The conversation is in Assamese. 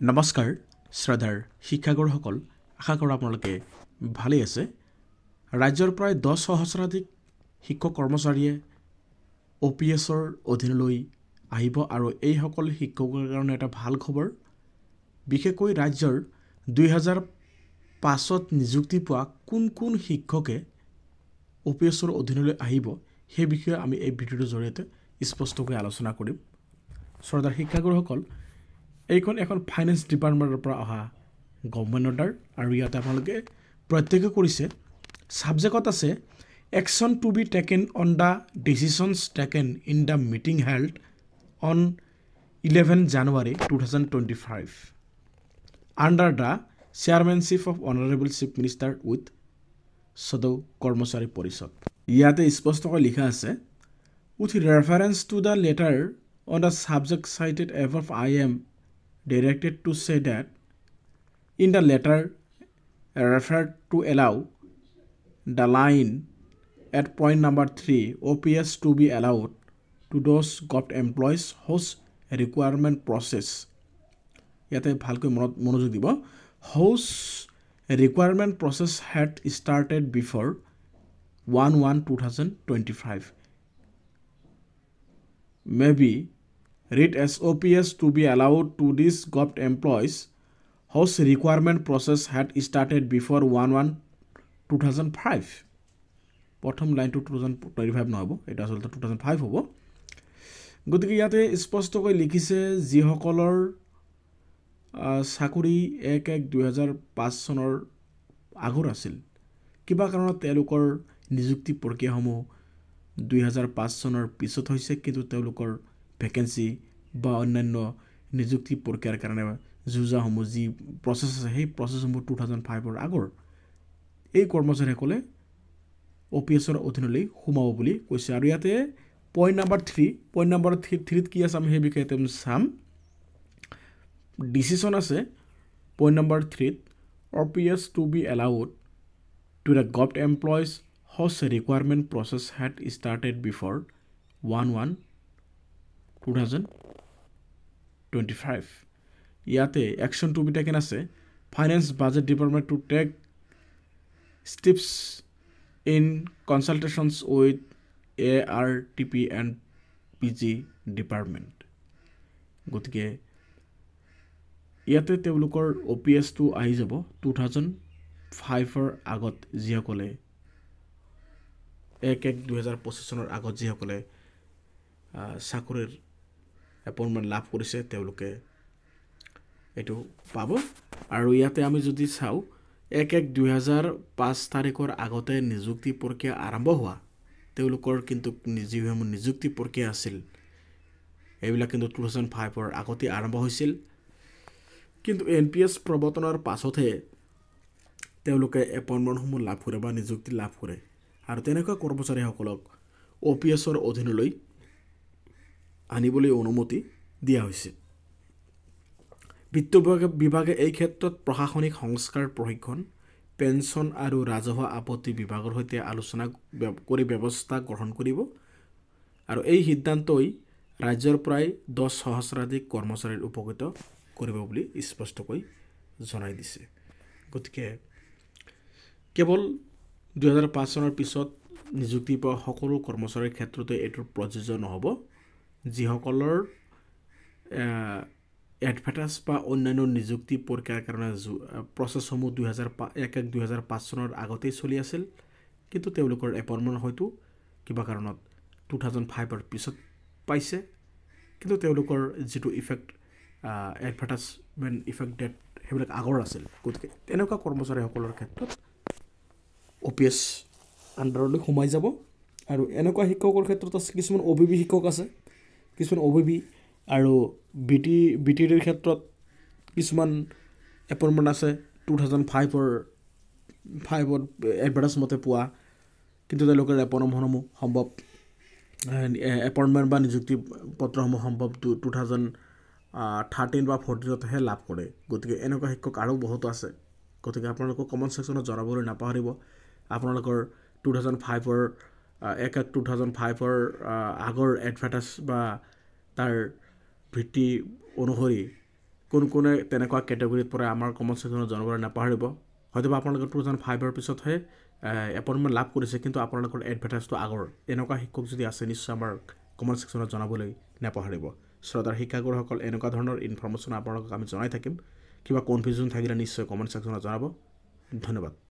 নমস্কাৰ শ্ৰদ্ধাৰ শিক্ষাগুৰুসকল আশা কৰোঁ আপোনালোকে ভালেই আছে ৰাজ্যৰ প্ৰায় 10 সহস্ৰাধিক শিক্ষক কৰ্মচাৰীয়ে OPSৰ অধীনলৈ আহিব আৰু এই সকল শিক্ষকৰ কাৰণে এটা ভাল খবৰ বিশেষকৈ ৰাজ্যৰ 2005ত নিযুক্তি পোৱা কোন শিক্ষকে OPSৰ অধীনলৈ আহিব সেই বিষয়ে আমি এই ভিডিঅ'ৰ জৰিয়তে স্পষ্টকৈ আলোচনা কৰিম শ্ৰদ্ধাৰ শিক্ষাগুৰুসকল এইখন এখন ফাইনেন্স ডিপাৰ্টমেণ্টৰ পৰা অহা গভৰ্ণমেণ্ট অৰ্ডাৰ আৰু ইয়াতে আপোনালোকে প্ৰত্যক্ষ কৰিছে সাবজেক্টত আছে action to be taken on the decisions taken in the meeting held on 11 January 2025 under the chairmanship of honourable chief minister with সদৌ কৰ্মচাৰী পৰিষদ ইয়াতে স্পষ্টকৈ লিখা আছে with reference to the letter on the subject cited above I am directed to say that in the letter referred to allow the line at point number 3 OPS to be allowed to those government employees whose requirement process yate bhalkoi monojog dibo whose requirement process had started before 1/1/2025 maybe read as OPS to be allowed to these government employees whose requirement process had started before 1/1/2005 প্ৰথম লাইনটো 2025 নহব এটা আসলতে 2005 হ'ব গতিকে ইয়াতে স্পষ্টকৈ লিখিছে যিসকলৰ চাকৰি 1/1/2005 চনৰ আগৰ আছিল কিবা কাৰণত তেওঁলোকৰ নিযুক্তি প্ৰক্ৰিয়াসমূহ 2005 চনৰ পিছত হৈছে কিন্তু তেওঁলোকৰ ভেকেন্সি বা অন্যান্য নিযুক্তি প্ৰক্ৰিয়াৰ কাৰণে যুঁজাসমূহ যি প্ৰচেছ আছে সেই প্ৰচেছসমূহ 2005ৰ আগৰ এই কৰ্মচাৰীসকলে OPSৰ অধীনলৈ সোমাব বুলি কৈছে আৰু ইয়াতে পইণ্ট নম্বৰ 3 কি আছে আমি সেই বিষয়ে চাম ডিচিশ্যন আছে point number 3 OPS to be allowed to the government employees whose requirement process had started before 1/1/2025 ইয়াতে action to be taken আছে finance budget department to take steps in consultations with ARTP and PG department গতিকে ইয়াতে তেওঁলোকৰ OPS টো আহি যাব 2005ৰ আগত যিসকলে 1/1/2025 চনৰ আগত যিসকলে চাকৰিৰ এপইণ্টমেণ্ট লাভ কৰিছে তেওঁলোকে এইটো পাব আৰু ইয়াতে আমি যদি চাওঁ 1/1/2005 তাৰিখৰ আগতে নিযুক্তি প্ৰক্ৰিয়া আৰম্ভ হোৱা তেওঁলোকৰ কিন্তু যিসমূহ নিযুক্তি প্ৰক্ৰিয়া আছিল এইবিলাক কিন্তু 2005ৰ আগতে আৰম্ভ হৈছিল কিন্তু NPS প্ৰৱৰ্তনৰ পাছতহে তেওঁলোকে এপইণ্টমেণ্টসমূহ লাভ কৰে বা নিযুক্তি লাভ কৰে আৰু তেনেকুৱা কৰ্মচাৰীসকলক OPSৰ অধীনলৈ আনিবলৈ অনুমতি দিয়া হৈছে বিত্ত বিভাগে এই ক্ষেত্ৰত প্ৰশাসনিক সংস্কাৰ প্ৰশিক্ষণ পেঞ্চন আৰু ৰাজহুৱা আপত্তি বিভাগৰ সৈতে আলোচনা কৰি ব্যৱস্থা গ্ৰহণ কৰিব আৰু এই সিদ্ধান্তই ৰাজ্যৰ প্ৰায় 10 সহস্ৰাধিক কৰ্মচাৰীৰ উপকৃত কৰিব বুলি স্পষ্টকৈ জনাই দিছে গতিকে কেৱল 2005 চনৰ পিছত নিযুক্তি পোৱা সকলো কৰ্মচাৰীৰ ক্ষেত্ৰতে এইটো প্ৰযোজ্য নহ'ব যিসকলৰ এডভাৰ্টাইজ বা অন্যান্য নিযুক্তি প্ৰক্ৰিয়াৰ কাৰণে প্ৰচেছসমূহ 1/1/2005 চনৰ আগতেই চলি আছিল কিন্তু তেওঁলোকৰ এপইণ্টমেণ্ট হয়তো কিবা কাৰণত 2005ৰ পিছত পাইছে কিন্তু তেওঁলোকৰ যিটো ইফেক্ট এডভাৰ্টাইজমেণ্ট ইফেক্ট ডেট সেইবিলাক আগৰ আছিল গতিকে তেনেকুৱা কৰ্মচাৰীসকলৰ ক্ষেত্ৰত OPS আণ্ডাৰলৈ সোমাই যাব আৰু এনেকুৱা শিক্ষকৰ ক্ষেত্ৰত আছে কিছুমান OBB শিক্ষক আছে কিছুমান OBB আৰু BTৰ ক্ষেত্ৰত কিছুমান এপইণ্টমেণ্ট আছে 2005ৰ এডভাৰ্টাইজ মতে পোৱা কিন্তু তেওঁলোকৰ এপইণ্টমেণ্টসমূহ সম্ভৱ এপইণ্টমেণ্ট বা নিযুক্তি পত্ৰসমূহ সম্ভৱ 2013 বা 14তহে লাভ কৰে গতিকে এনেকুৱা শিক্ষক আৰু বহুত আছে গতিকে আপোনালোকক কমেণ্ট ছেকশ্যনত জনাবলৈ নাপাহৰিব আপোনালোকৰ 2005ৰ 1/1/2005ৰ আগৰ এডভাৰ্টাইজ বা তাৰ ভিত্তি অনুসৰি কোন কোনে তেনেকুৱা কেটেগৰীত পৰে আমাৰ কমেণ্ট ছেকশ্যনত জনাবলৈ নাপাহৰিব হয়তোবা আপোনালোকৰ 2005 পিছতহে এপইণ্টমেণ্ট লাভ কৰিছে কিন্তু আপোনালোকৰ এডভাৰটাইজটো আগৰ এনেকুৱা শিক্ষক যদি আছে নিশ্চয় আমাৰ কমেণ্ট ছেকশ্যনত জনাবলৈ নাপাহৰিব শ্ৰদ্ধাৰ শিক্ষাগুৰুসকল এনেকুৱা ধৰণৰ ইনফৰমেশ্যন আপোনালোকক আমি জনাই থাকিম কিবা কনফিউজন থাকিলে নিশ্চয় কমেণ্ট ছেকশ্যনত জনাব ধন্যবাদ